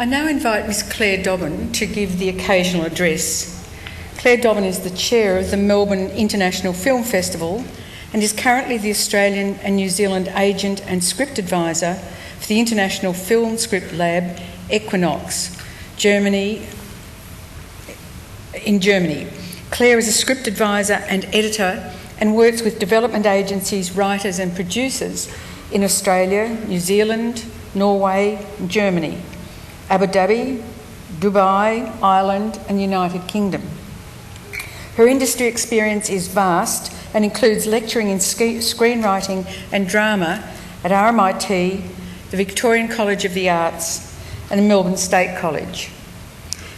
I now invite Miss Claire Dobbin to give the occasional address. Claire Dobbin is the chair of the Melbourne International Film Festival and is currently the Australian and New Zealand agent and script advisor for the International Film Script Lab, Equinox, in Germany. Claire is a script advisor and editor and works with development agencies, writers and producers in Australia, New Zealand, Norway and Germany, Abu Dhabi, Dubai, Ireland and United Kingdom. Her industry experience is vast and includes lecturing in screenwriting and drama at RMIT, the Victorian College of the Arts and the Melbourne State College.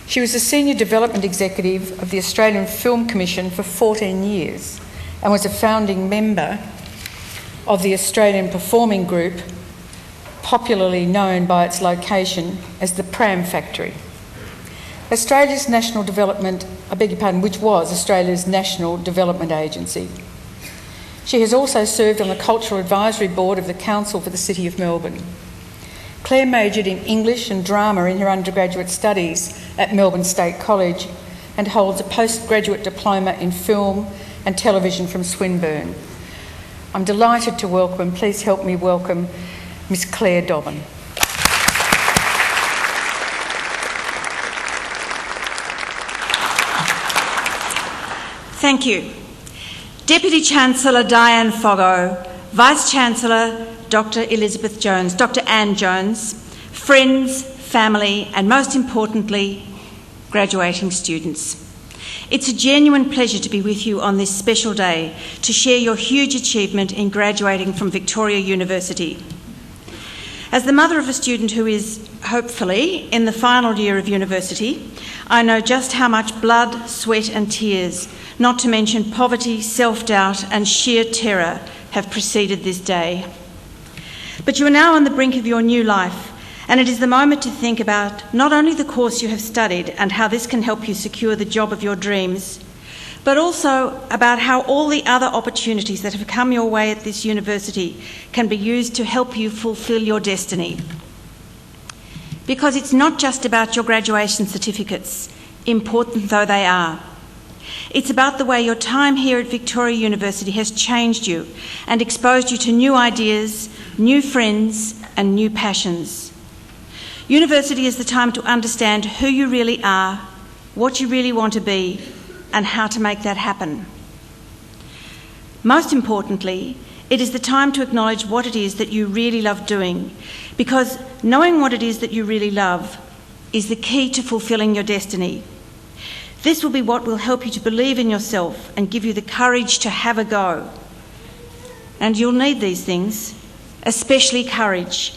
She was a Senior Development Executive of the Australian Film Commission for 14 years and was a founding member of the Australian Performing Group, popularly known by its location as the Pram Factory. Which was Australia's National Development Agency. She has also served on the Cultural Advisory Board of the Council for the City of Melbourne. Claire majored in English and drama in her undergraduate studies at Melbourne State College and holds a postgraduate diploma in film and television from Swinburne. I'm delighted to welcome, please help me welcome, Miss Claire Dobbin. Thank you. Deputy Chancellor Diane Foggo, Vice-Chancellor Dr. Elizabeth Jones, Dr. Anne Jones, friends, family, and most importantly, graduating students. It's a genuine pleasure to be with you on this special day to share your huge achievement in graduating from Victoria University. As the mother of a student who is, hopefully, in the final year of university, I know just how much blood, sweat and tears, not to mention poverty, self-doubt and sheer terror, have preceded this day. But you are now on the brink of your new life, and it is the moment to think about not only the course you have studied and how this can help you secure the job of your dreams, but also about how all the other opportunities that have come your way at this university can be used to help you fulfil your destiny. Because it's not just about your graduation certificates, important though they are. It's about the way your time here at Victoria University has changed you and exposed you to new ideas, new friends and new passions. University is the time to understand who you really are, what you really want to be, and how to make that happen. Most importantly, it is the time to acknowledge what it is that you really love doing, because knowing what it is that you really love is the key to fulfilling your destiny. This will be what will help you to believe in yourself and give you the courage to have a go. And you'll need these things, especially courage,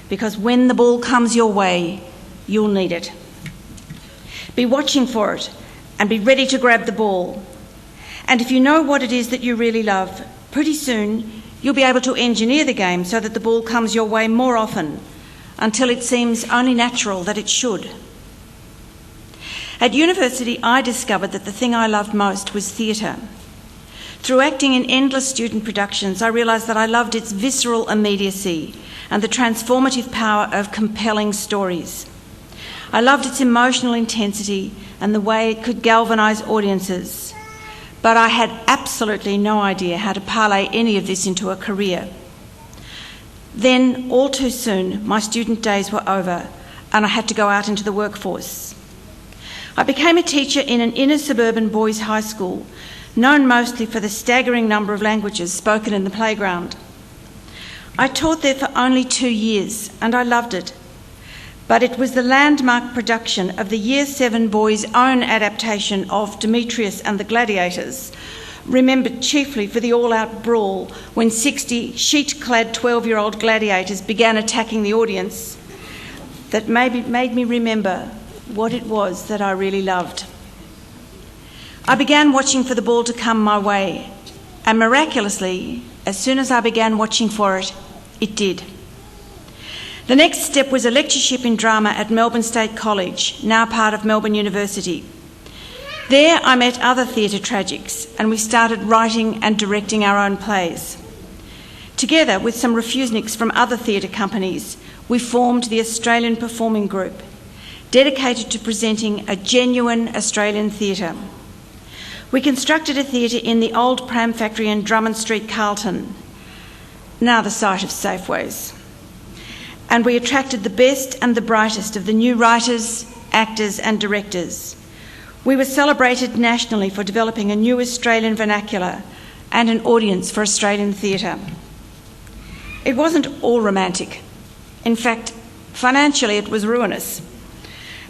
because when the ball comes your way, you'll need it. Be watching for it and be ready to grab the ball. And if you know what it is that you really love, pretty soon you'll be able to engineer the game so that the ball comes your way more often, until it seems only natural that it should. At university, I discovered that the thing I loved most was theatre. Through acting in endless student productions, I realised that I loved its visceral immediacy and the transformative power of compelling stories. I loved its emotional intensity and the way it could galvanise audiences, but I had absolutely no idea how to parlay any of this into a career. Then, all too soon, my student days were over and I had to go out into the workforce. I became a teacher in an inner suburban boys' high school, known mostly for the staggering number of languages spoken in the playground. I taught there for only 2 years and I loved it, but it was the landmark production of the Year 7 boys' own adaptation of Demetrius and the Gladiators, remembered chiefly for the all-out brawl when 60 sheet-clad 12-year-old gladiators began attacking the audience, that made me remember what it was that I really loved. I began watching for the ball to come my way, and miraculously, as soon as I began watching for it, it did. The next step was a lectureship in drama at Melbourne State College, now part of Melbourne University. There I met other theatre tragics, and we started writing and directing our own plays. Together with some refuseniks from other theatre companies, we formed the Australian Performing Group, dedicated to presenting a genuine Australian theatre. We constructed a theatre in the old Pram Factory in Drummond Street, Carlton, now the site of Safeways. And we attracted the best and the brightest of the new writers, actors and directors. We were celebrated nationally for developing a new Australian vernacular and an audience for Australian theatre. It wasn't all romantic. In fact, financially it was ruinous.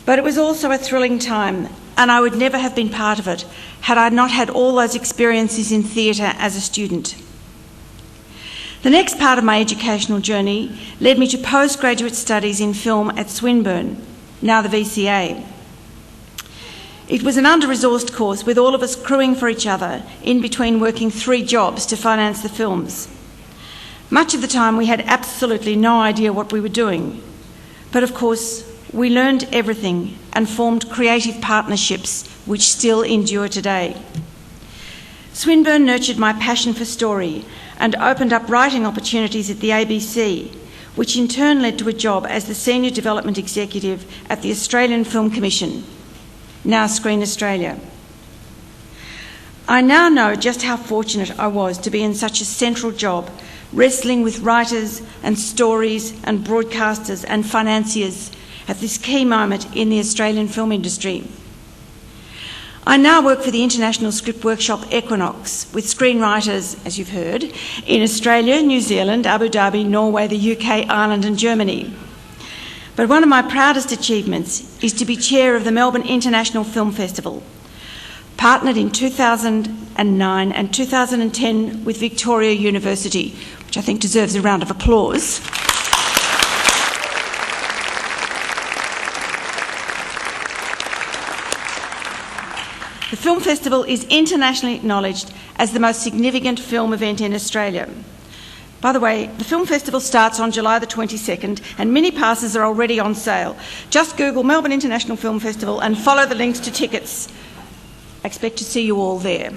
But it was also a thrilling time, and I would never have been part of it had I not had all those experiences in theatre as a student. The next part of my educational journey led me to postgraduate studies in film at Swinburne, now the VCA. It was an under-resourced course with all of us crewing for each other in between working 3 jobs to finance the films. Much of the time we had absolutely no idea what we were doing, but of course we learned everything and formed creative partnerships which still endure today. Swinburne nurtured my passion for story and opened up writing opportunities at the ABC, which in turn led to a job as the Senior Development Executive at the Australian Film Commission, now Screen Australia. I now know just how fortunate I was to be in such a central job, wrestling with writers and stories and broadcasters and financiers at this key moment in the Australian film industry. I now work for the International Script Workshop Equinox with screenwriters, as you've heard, in Australia, New Zealand, Abu Dhabi, Norway, the UK, Ireland and Germany. But one of my proudest achievements is to be chair of the Melbourne International Film Festival, partnered in 2009 and 2010 with Victoria University, which I think deserves a round of applause. The film festival is internationally acknowledged as the most significant film event in Australia. By the way, the film festival starts on July the 22nd and mini passes are already on sale. Just Google Melbourne International Film Festival and follow the links to tickets. I expect to see you all there.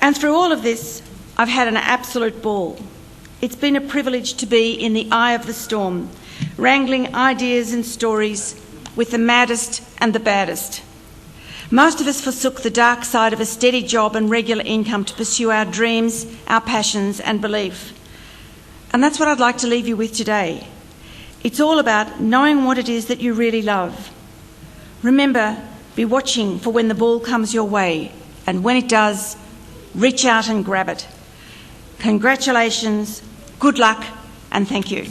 And through all of this, I've had an absolute ball. It's been a privilege to be in the eye of the storm, wrangling ideas and stories with the maddest and the baddest. Most of us forsook the dark side of a steady job and regular income to pursue our dreams, our passions and belief. And that's what I'd like to leave you with today. It's all about knowing what it is that you really love. Remember, be watching for when the ball comes your way, and when it does, reach out and grab it. Congratulations, good luck, and thank you.